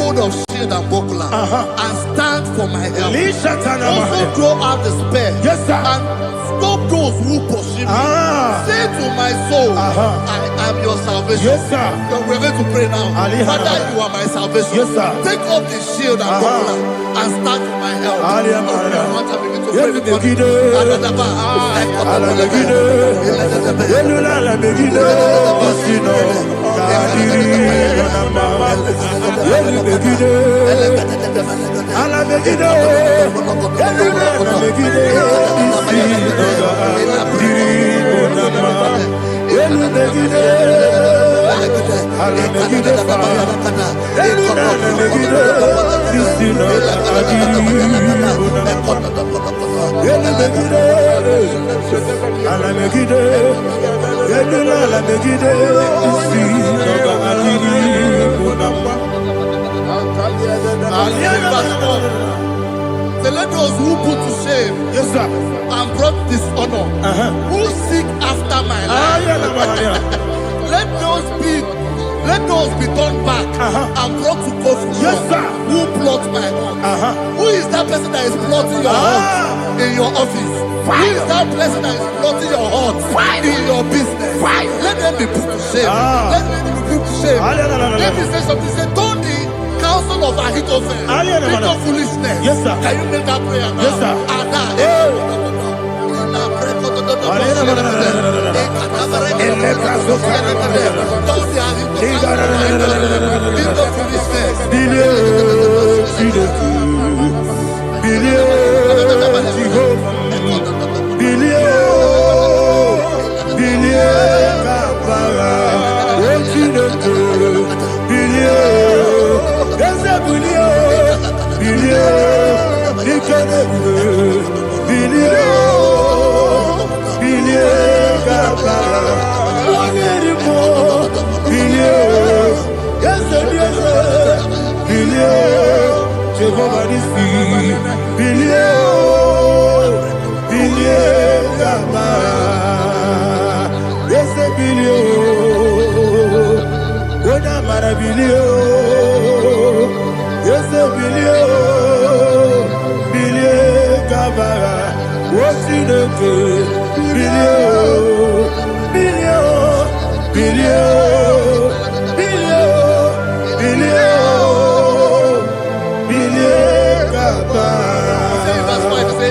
hold of shield and buckler and stand for my help. Also throw out despair and stop those who pursue me. Say to my soul, I am your salvation. We're going to pray now. Father, you are my salvation. Take off the shield and buckler and stand for my help. So let those who put to shame and brought dishonor, who seek after my life, let those be turned back and brought to confusion. Who plot my heart? Who is that person that is plotting your heart in your office? Who is that person that is plotting your heart in your business? Let them be put to shame. Let them be put to shame. Let me say something. Say, don't the counsel of Ahithophel, think of foolishness. Can you make that prayer now?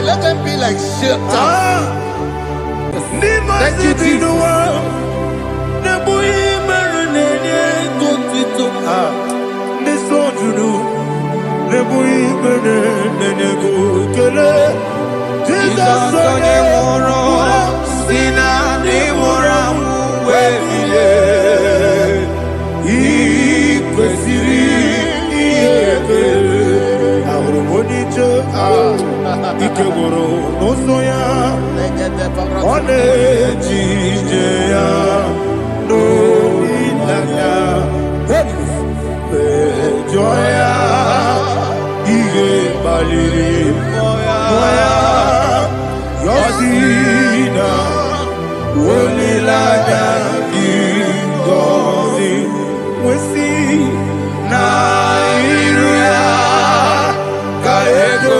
Let them be like shelter. Thank you, Jesus. Ikegoro nosoya one jijeya no ilaya joya ige baliri moya yosina olilaya ingozi wesi na iruya kaego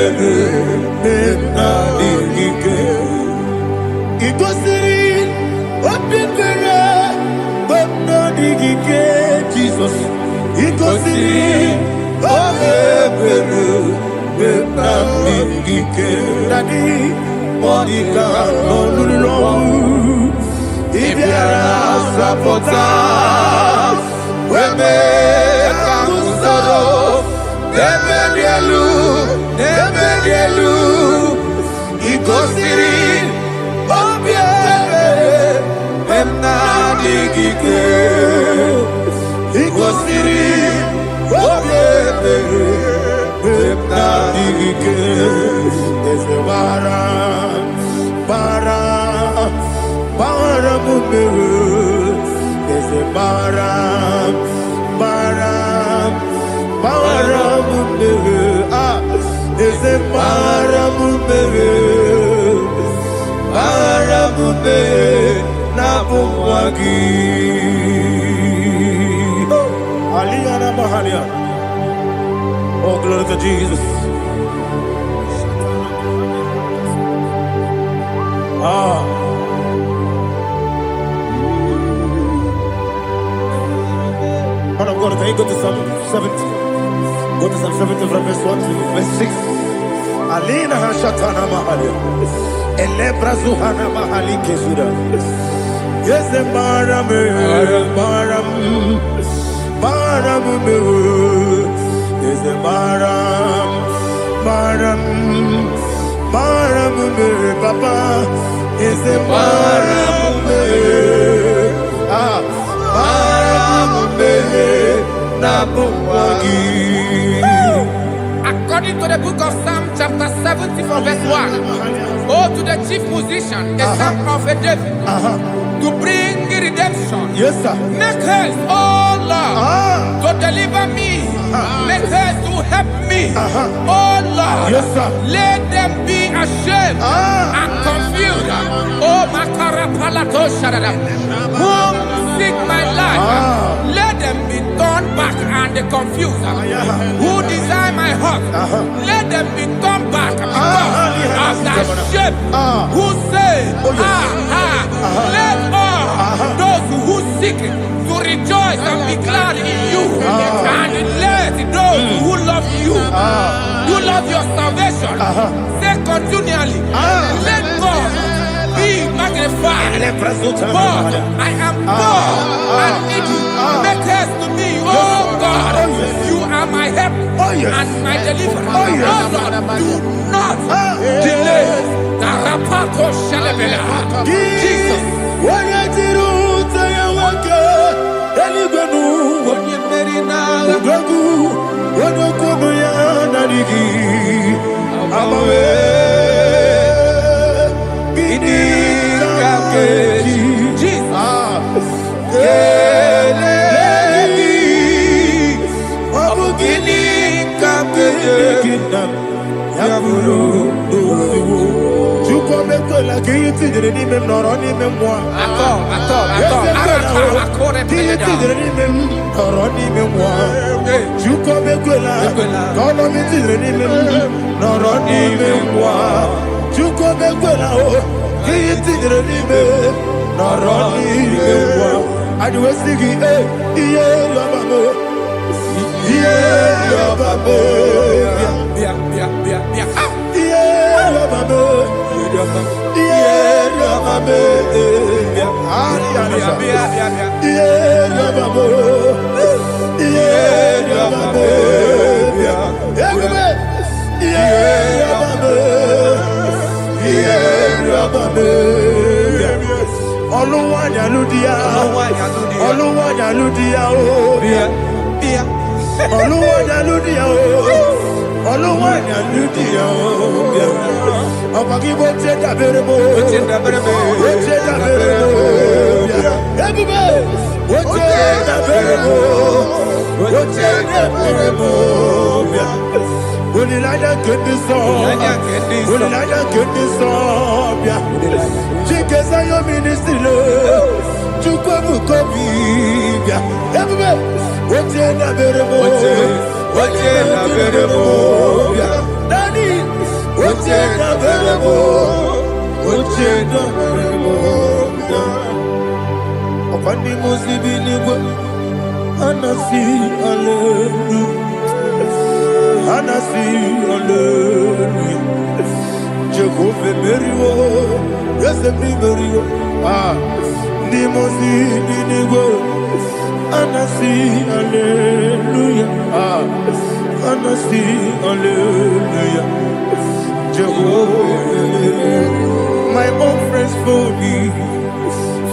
What Ikosi Obebere Benamike Dadi Monica Nolulu Ibiara Sapota Weme Kamusoro Nebelielu Ikosiri Obebere Benamike Ikosiri Obebere Benamike Eze Bara Mumere Eze Bara Mumere Eze Bara Mumere Nabumwagi Aliyana Mahalia. Oh, glory to Jesus. Man of God, can you go to Psalm 70? Go to Psalm 70 from verse 1 to verse 6. Alina Hashatana Mahalia. Elebra Zuhana Mahali Kesuda. Yes, the Baram. Yes, the Baram. Papa. Yes, the Baram. According to the book of Psalm chapter 70 from verse 1, oh, to the chief musician, a psalm of a David, to bring redemption. Yes, sir. Make haste, oh Lord, to deliver me. Make haste to help me. Oh Lord, yes, sir. Let them be ashamed and confused. Oh, Makara Palato Shadada, whom seek my life, let them be turned back and confused. Who desire my heart, let them be turned back because of that shape. Who say, let all those who seek to rejoice and be glad in you, and let those who love you, who love your salvation, say continually, let God be magnified. God, I am poor and needy. Make haste to me, oh God. You are my help and my deliverer. Oh Lord, do not delay. Tarapato Shalabela. Jesus. Anasi, hallelujah. Anasi, hallelujah. Jehovah Merio, yes, the Merio. Nimosi, Ninigo. Anasi, hallelujah. Anasi, hallelujah. Jehovah, my own friends for me,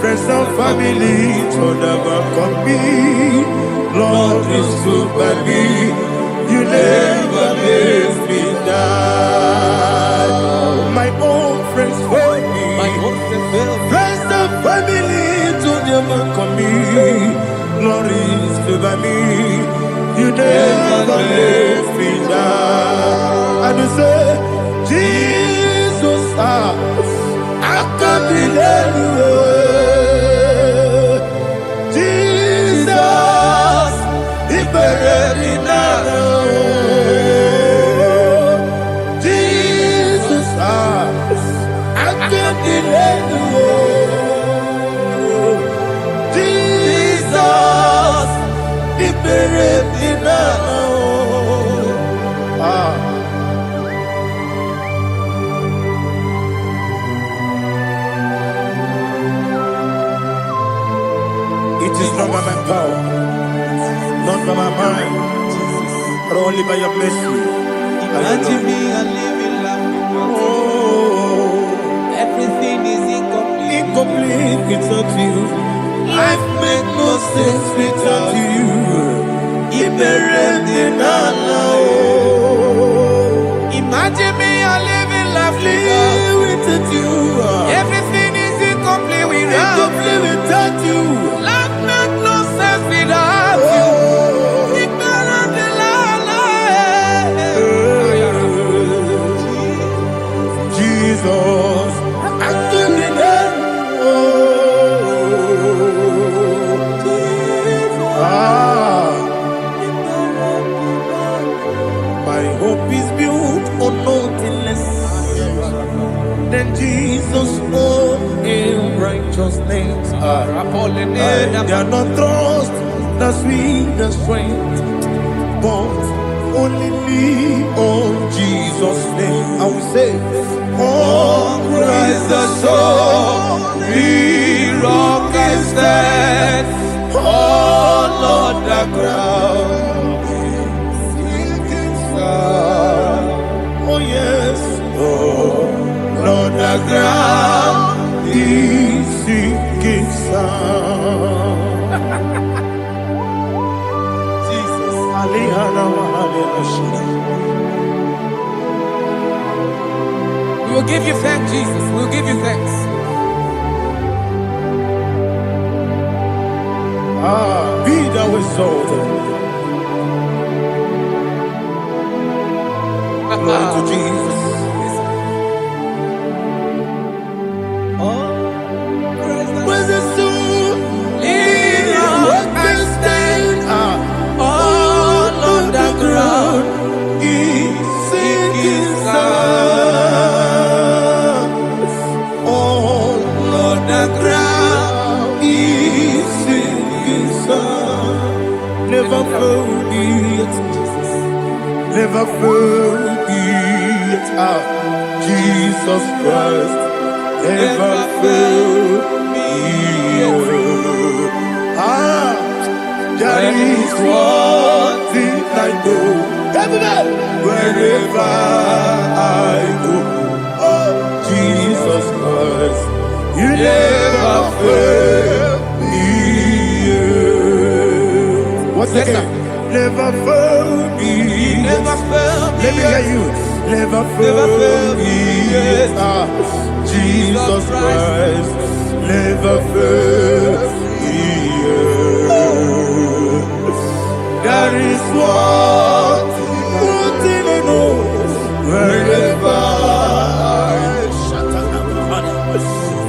friends and family, told never come me. Lord is good by me, you never leave me down. My own friends for me, friends and family, told never come me. Lord is good by me, you never leave me down. And you say, Jesus, I can't believe you. Jesus, He buried me now. Jesus, I can't believe you. Jesus, He buried me now. It is not by my power, not by my mind, but only by your mercy. Imagine me a living life. Oh, Everything is incomplete. incomplete without you. Life makes no sense without you. Imagine me a living life. Live without you. Everything is incomplete Incomplete without you. Life makes no sense without you. Jesus, I couldn't my hope is built on nothing less than Jesus' own righteousness. They are not trust the sweetest strength, but only lean on Jesus' name. I will say, on Christ the solid rock I stand, all on the ground sinking sun. Oh yes, oh on the ground is sinking sun. Jesus, We will give you thanks, Jesus. We will give you thanks. Be thou exalted. Glory to Jesus. Was it so? What can stand all on the ground? Is sinking sun. All on the ground is sinking sun. Never forget, never forget Jesus Christ. Never forget. There is one thing I know. Wherever I go, oh Jesus Christ, you never fail me. What's the name? Never fail me. Never fail me. Let me hear you. Never fail me. Jesus Christ, never fail me. There is one thing I know. Wherever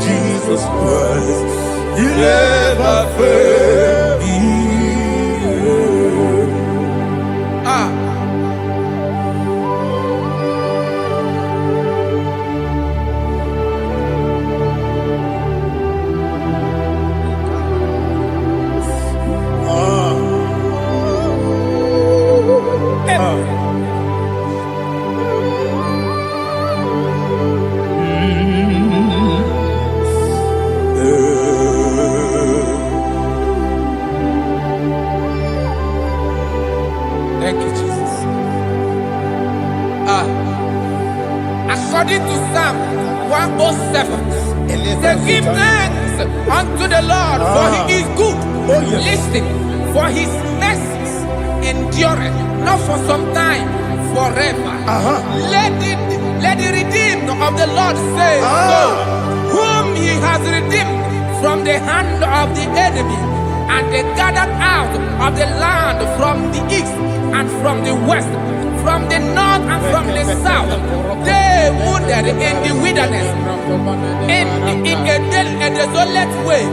Jesus Christ, you never fail me. to Psalm 107. Say, give thanks unto the Lord, for he is good. Listen, for his mercies endureth, not for some time, forever. Let the redeemed of the Lord say so, whom he has redeemed from the hand of the enemy, and they gathered out of the land from the east and from the west, from the north and from the south. They wandered in the wilderness, in a desolate way.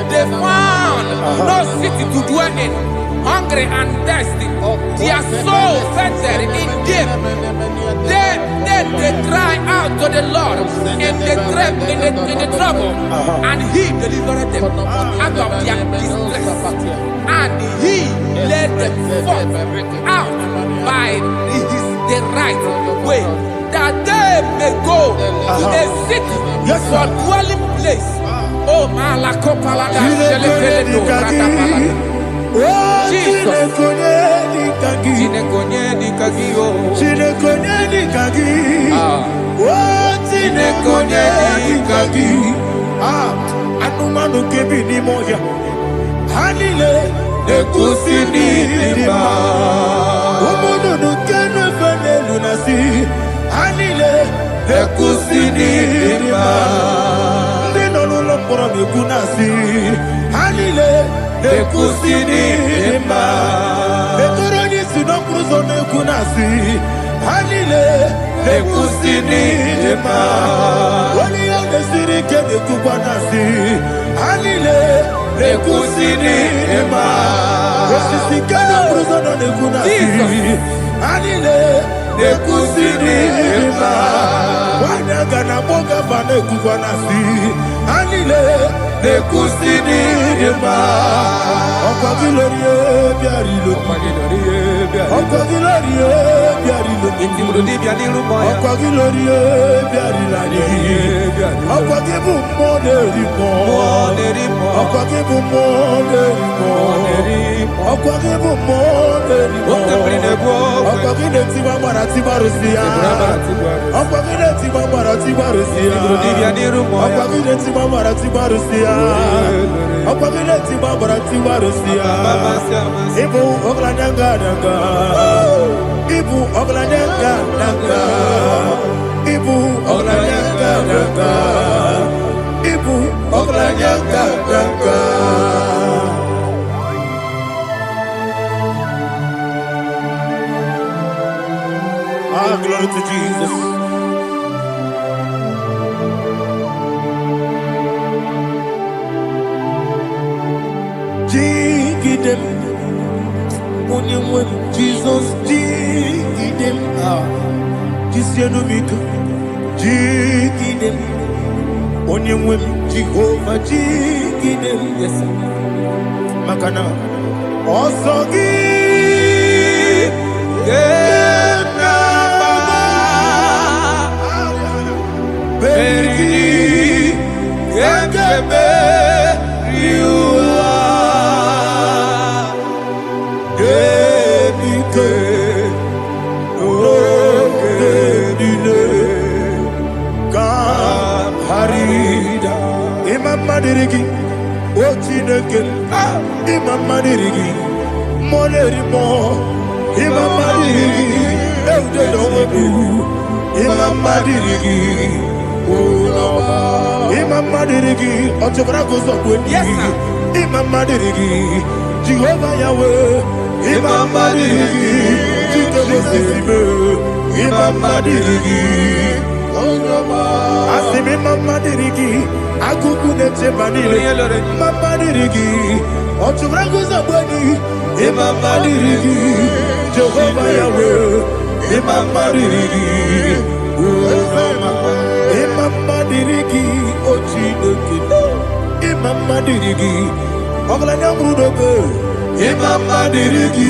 They found no city to dwell in, hungry and thirsty. Their soul fainted in deep. Then they cried out to the Lord in the trouble, and he delivered them out of their distress. And he led them forth out by the right way, that they may go to a city for dwelling place. Oh, Malakopalada, Jesus. Anumanu kebi ni moya Hanile Nekusini nima Umudu nukene fene lunasi Hanile Nekusini nima Nino lulopora mikunasi Hanile Nekusini nima Netoroni sinokruzo nekunasi Hanile Nekusini nima Wali ya nesiri kene kubanasi Hanile Nekusini nima Wesisi kene bruzo nekunasi Hanile Nekusini nima Wanaga na boga bane kubanasi Hanile Nekusini nima Okwa gilorie biarilo Okwa gilorie biarilo Okwa gilorie biarilani Okwa gibu moderimo Okwa gibu moderimo Okwa gibu moderimo Okwa gileti mamara tibarusia Okwa gileti mamara tibarusia Okwa gileti mamara tibarusia Okwa gileti mamara tibarusia Ibu oglanyanga nanga Ibu oglanyanga nanga Ibu oglanyanga nanga Ibu oglanyanga nanga Ah, glory to Jesus. Jigidem, Onyemwem, Jesus, Jigidem, Jisianumika, Jigidem, Onyemwem, Jehovah, Jigidem, yes, Makana, Osogi, Baby, Madirigi, Ochineke, Imam Madirigi, Molerimo, Imam Madirigi, Eudedobu, Imam Madirigi, Imam Madirigi, Otobrago Zobuni, Imam Madirigi, Jehovah Yahweh, Imam Madirigi, Imam Madirigi, Asimi Mama Dirigi, Akuku Nete Manile, Mama Dirigi, Otubrago Zabani, Imam Dirigi, Jehovah Yahweh, Imam Dirigi, Imam Dirigi, Ochineke, Imam Dirigi, Oglanya Mudobe, Imam Dirigi,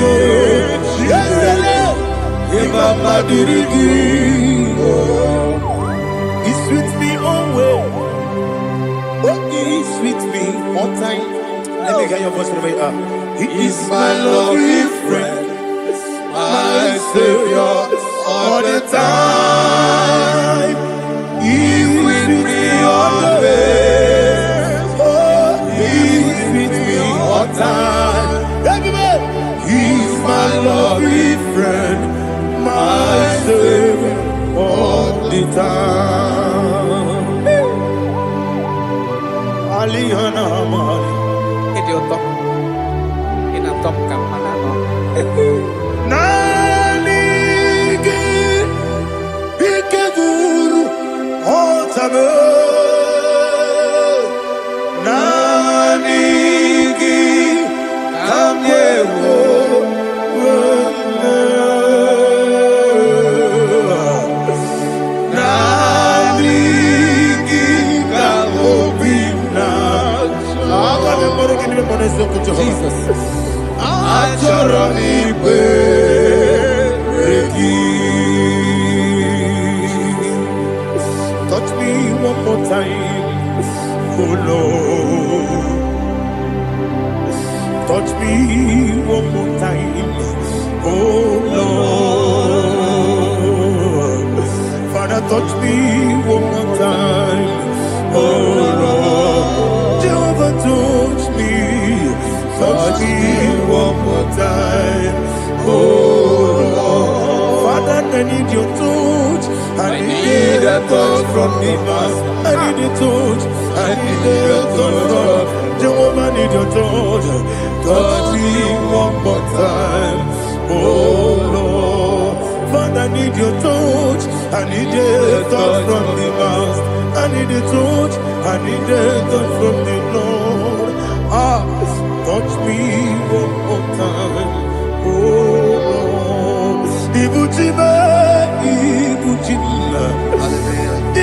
Imam Dirigi, He's with me always. Oh, he's with me all time. Let me hear your voice from here. He is my loving friend, my Savior all the time. Mame Nanigi Kamyewo Jesus. Touch me one more time, oh Lord. Touch me one more time, oh Lord. Father, touch me one more time, oh Lord. Jehovah, touch me. Touch me one more time, oh Lord. Father, I need your touch. I need a touch from the Master. I need a touch. I need a touch from Jehovah. I need your touch. Touch me one more time, oh Lord. Father, I need your touch. I need a touch from the Master. I need a touch. I need a touch from the Lord. Touch me one more time, oh Lord. Ibuchima, Ibuchima,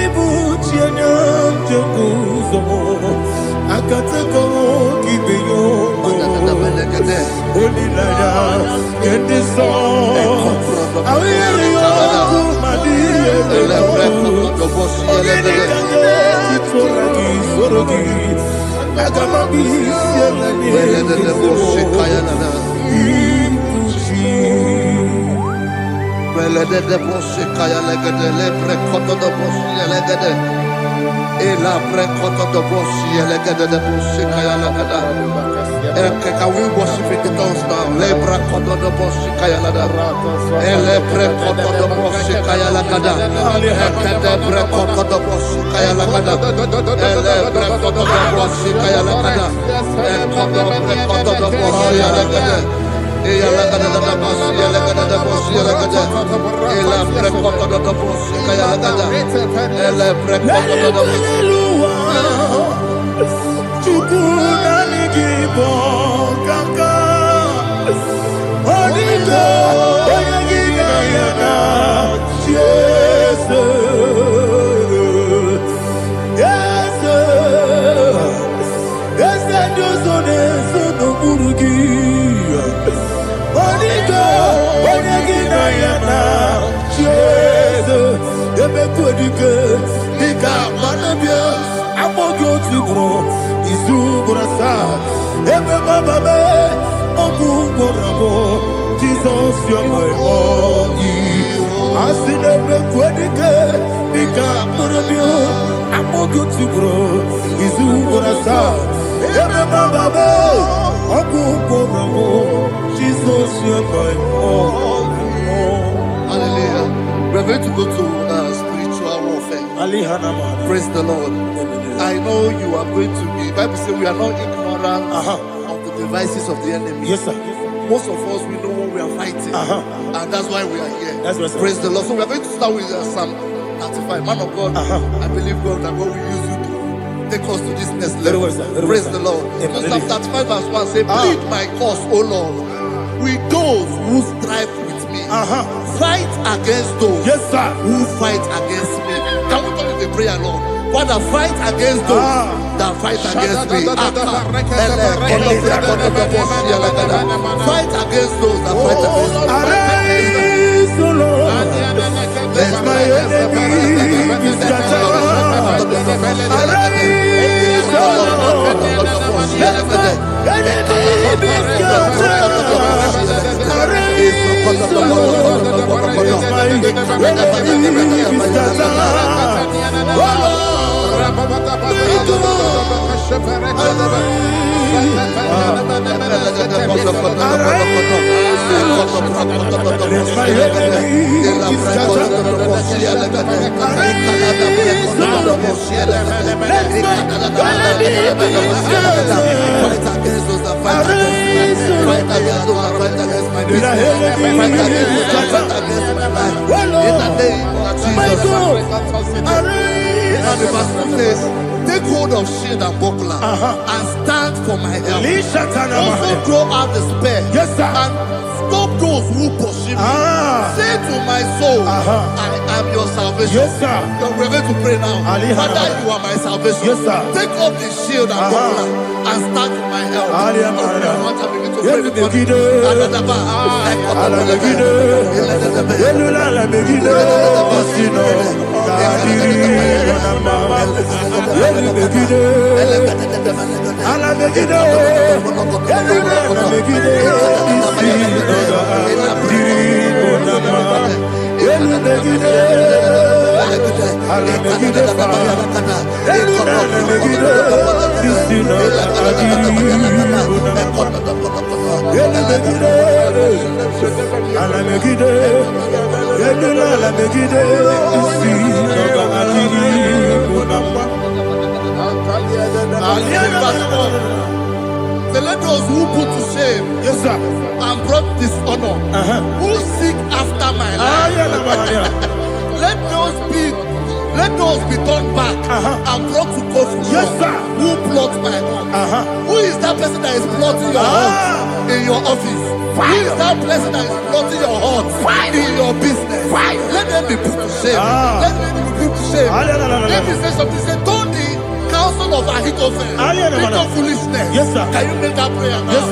Ibuchina, Jeruzo, Akatako, Kibeyo, Olilaya, get this song. I hear you, Madia, Can we worship in the tongues now? Lebra koto do boshi kaya lada. Ele pre koto do boshi kaya lada. Ekede pre koto do boshi kaya lada. Ele pre koto do boshi kaya lada. Ekodo pre koto do boshi lada. Eya lada da boshi lada da boshi lada. Ele pre koto do boshi kaya lada. Ele pre koto do boshi. IGBO kaka Onito Oyagina yana Yes Yes Yes Josone Sono Burugi Onito Oyagina yana Yes Ebe Kodike Nika Manabia Amogo Tugro Izubrasa, Ebe Bababe, Ogugorabo, Jesus, you're my all. Asinebe Kwedike, Nika Murabio, Amogo Tugro, Izubrasa, Ebe Bababe, Ogugorabo, Jesus, you're my all. Hallelujah. We're going to go to spiritual warfare. Praise the Lord. I know you are going to be. Bible says we are not ignorant of the devices of the enemy. Yes, sir. Most of us, we know what we are fighting, and that's why we are here. That's right, sir. Praise the Lord. So we are going to start with Psalm 35. Man of God, I believe God that God will use you to take us to this next level. Praise the Lord. Psalm 35 verse 1 say, plead my cause, O Lord, with those who strive with me. Fight against those who fight against me. Can we call it a prayer, Lord? Father, fight against those that fight against me. Fight against those that fight against me. Arise, O Lord, let my enemy be scattered. Arise, O Lord, let my enemy be scattered. Arise, O Lord, let my enemy be scattered. Oh Lord, And the verse 2 says, take hold of shield and buckler and stand for my help. Also draw out the spear and stop those who pursue me. Say to my soul, I am your salvation. You're ready to pray now. Father, you are my salvation. Take up the shield and buckler and stand for my help. So let those who put to shame and brought dishonor, who seek after my life, let those be turned back and brought to court for who plot my home. Who is that person that is plotting your home in your office? Who is that person that is plotting your heart in your business? Let them be put to shame. Let them be put to shame. Let me say something. Say, don't the counsel of Ahithophel think of foolishness. Can you make that prayer now? Don't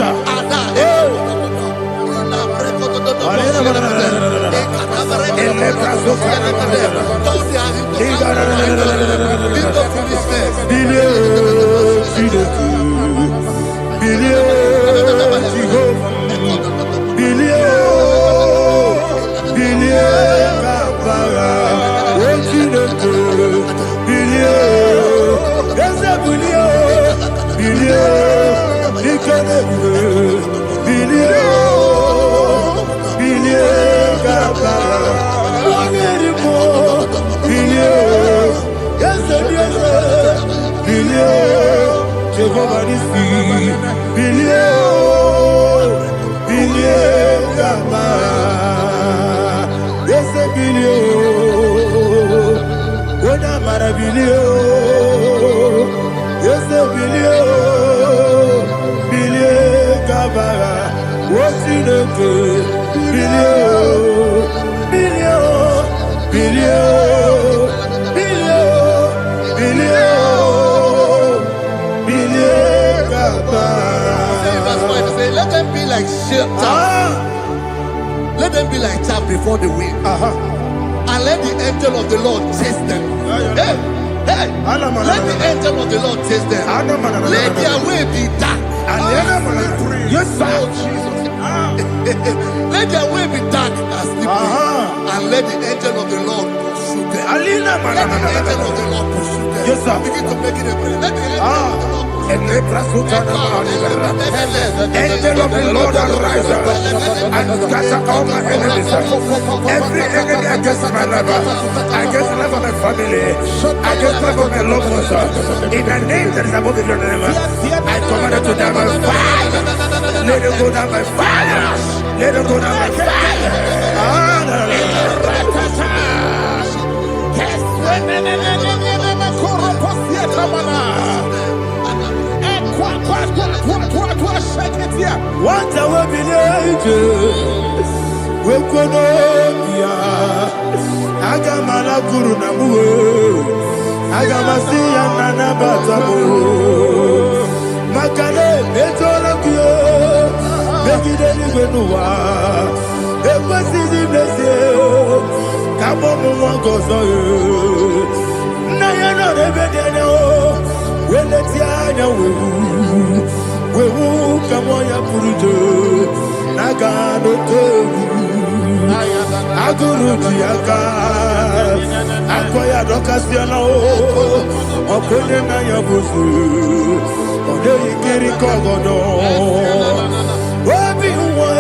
let them be like chaff. Let them be like chaff before the wind. And let the angel of the Lord chase them. Let the angel of the Lord chase them. Let their way be dark. Yes, sir. Let their way be dark and slippery. And let the angel of the Lord pursue them. Let the angel of the Lord pursue them. Yes, sir. Begin to make it a prayer. Let the angel of the Lord. Angel of the Lord arise and scatter all my enemies. Every enemy against my life, against the life of my family, against the life of my loved ones. In the name that is above your name, I command it to die by fire. Let it go down by fire. Let it go down by fire. What I will be we could Agamala Guru Namu Agamasia Nana Batamu Makale Betolakio Begideni Benua Equasisi Blessio Kabomu Wangozo Nayana Rebedeno Wenetiana Wewu Kamoya Purujo Nagano Tewu Aguru Diaka Akoya Dokasiana Okone Naya Busu Ode Ikiri Kogodo Obi Uwe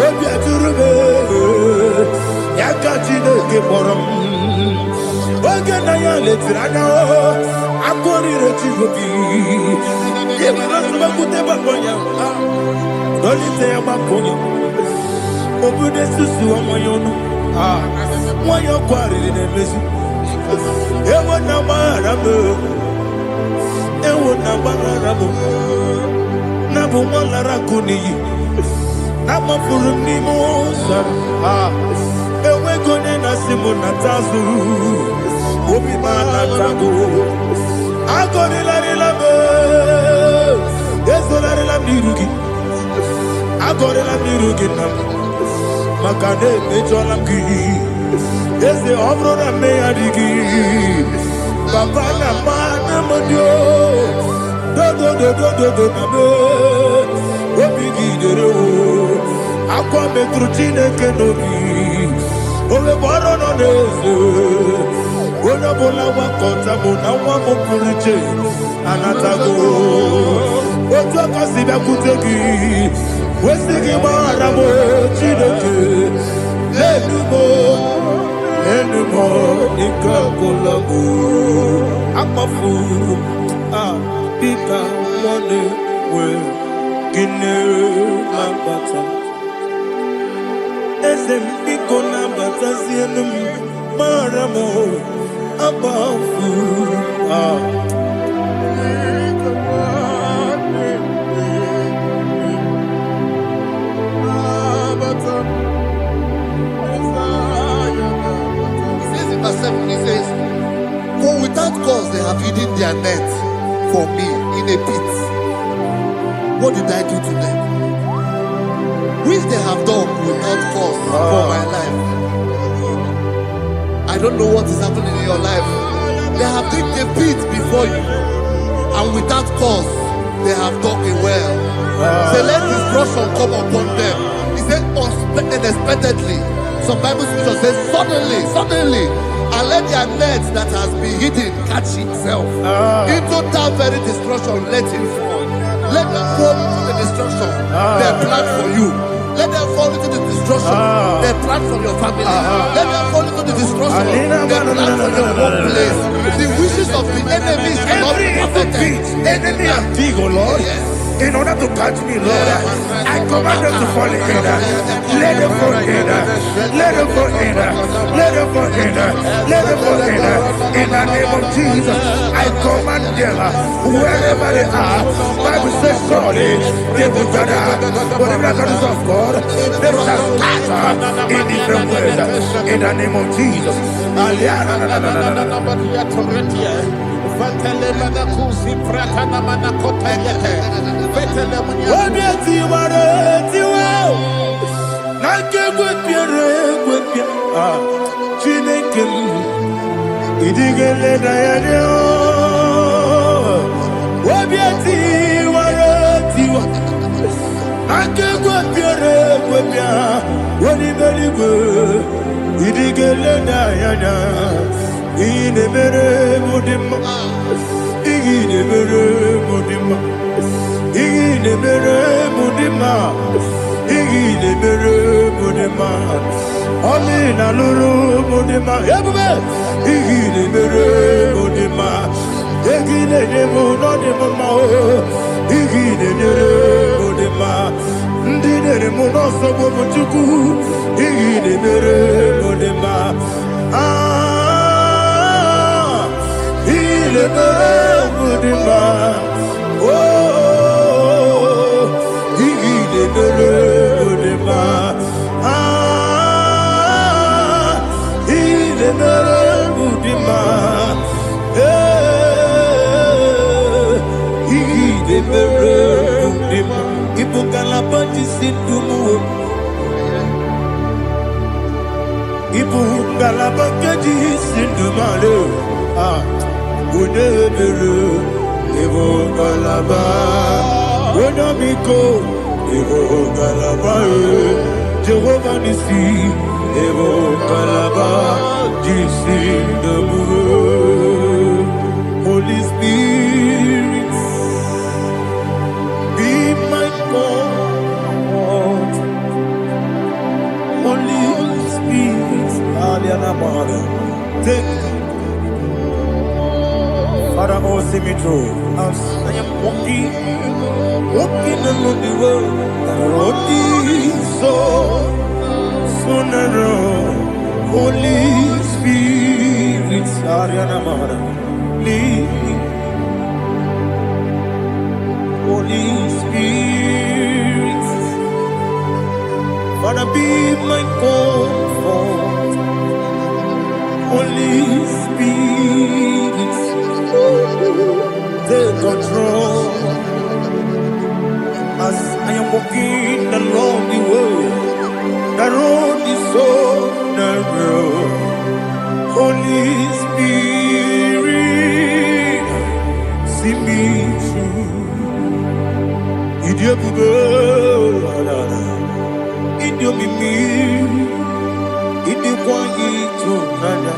Obi Aturu Yakachine Kiboram Oge Naya Letirana Akori Rechivobi Yebara Bakoya Dolite Bakoya Obude Susu Amoyono Why you quarreling and missing? You want no maramo. You want no maramo. Nabu Malara Kuni. Nama Furumi Mosa. Ewe Gone Nasimuna Tazu. Obi Mana Tago. Agorila Labe. Yes, Olarila Mirugi. Agorila Mirugi Nam. Makane Mejolamki. Yes, the Obrona Mayadigi. Papa Namana Modio. Do Nabe. Obigi Dero. Aqua Metrutine Kenobi. Ole Barono Nezu. Ona bola wakota mona wamo puriche anatago ojo kasiba kutegi wesigi maramo chideke enumo ikakolabu amafu pika mone we kine lambata esempiko lambata sienum maramo above He says, for without cause they have hidden their net for me in a pit. What did I do to them? Which they have done without cause for my life. I don't know what is happening in your life. They have digged a pit before you, and without cause, they have dug a well. Say, let destruction come upon them. He said, unexpectedly. Some Bible scripture says, suddenly, and let their net that has been hidden catch itself. Into that very destruction, let it fall. Let them fall into the destruction they plan for you. Let them fall into the destruction they plan for your family. Let them fall into the destruction they plan for your workplace. The wishes of the enemies are not perfected. Enemy of thee, O Lord. Yes. In order to catch me, Lord, I command them to fall in. Let them fall in. Let them fall in. Let them fall in. Let them fall in. In the name of Jesus, I command them wherever they are. Bible says surely they will gather. But the miracles of God, they shall scatter in different ways. In the name of Jesus. Jehovah Nissi, Evo Kalaba, Holy Spirit, be my God. Holy Spirit, take Father, oh, see me through. As I am walking along the road, that road is so narrow. Holy Spirit, Ariana Mahara, lead. Holy Spirit, Father, be my comfort. Holy Spirit, take control as I am walking along the way. The road is so narrow. Holy Spirit, see me through. Idio bugo, idio mimi, idio kwa ito nanya.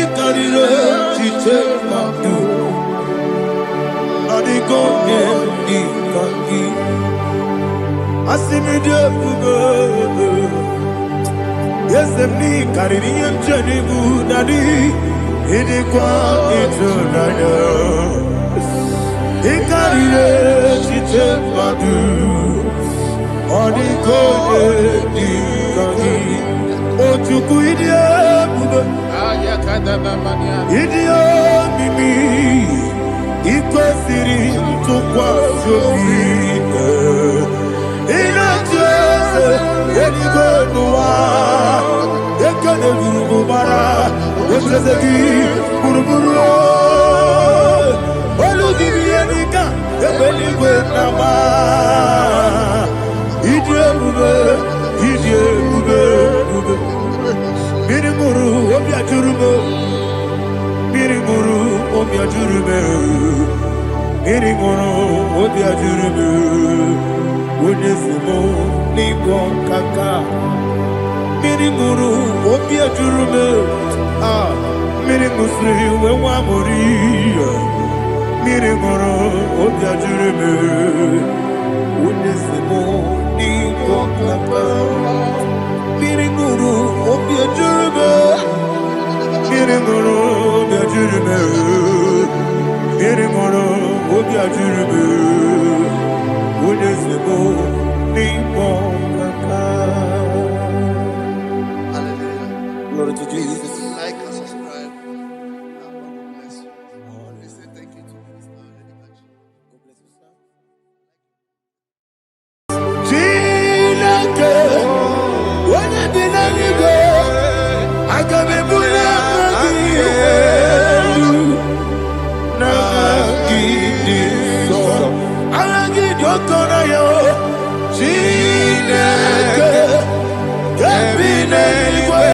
Ikarire chite madu, adigo ni kangi. Asimi idio bugo, yesemi kariri yemcheni budadi, idio kwa ito nanya. Ikarire chite madu, adigo ni kangi. Ochuku idio bugo. Idio mimi ikwesiri tukwa jokine inatese eligwenuwa ekene burubara wetreseki buruburu olugibi enika ebeligwe nama idio bube Mirimuru obia jurume Mirimuru obia jurume Mirimuru obia jurume Wonesimo ningo kaka Mirimuru obia jurume Mirimusri wewa mori Mirimuru obia jurume Wonesimo ningo kaka Mirimuru obia jurume Mirimuru obia jurume Mirimuru obia jurume Wonesimo ningo kaka. Hallelujah. Glory to Jesus. Please like and subscribe. God bless you. Please say thank you to Minister Lady Kachi. God bless you, sir. Chineke, onye bi n'eluigwe, aga m ebuli aka gị elu, n'aha gị dị nsọ. Aha gị dị oke ọnụ ya, Chineke.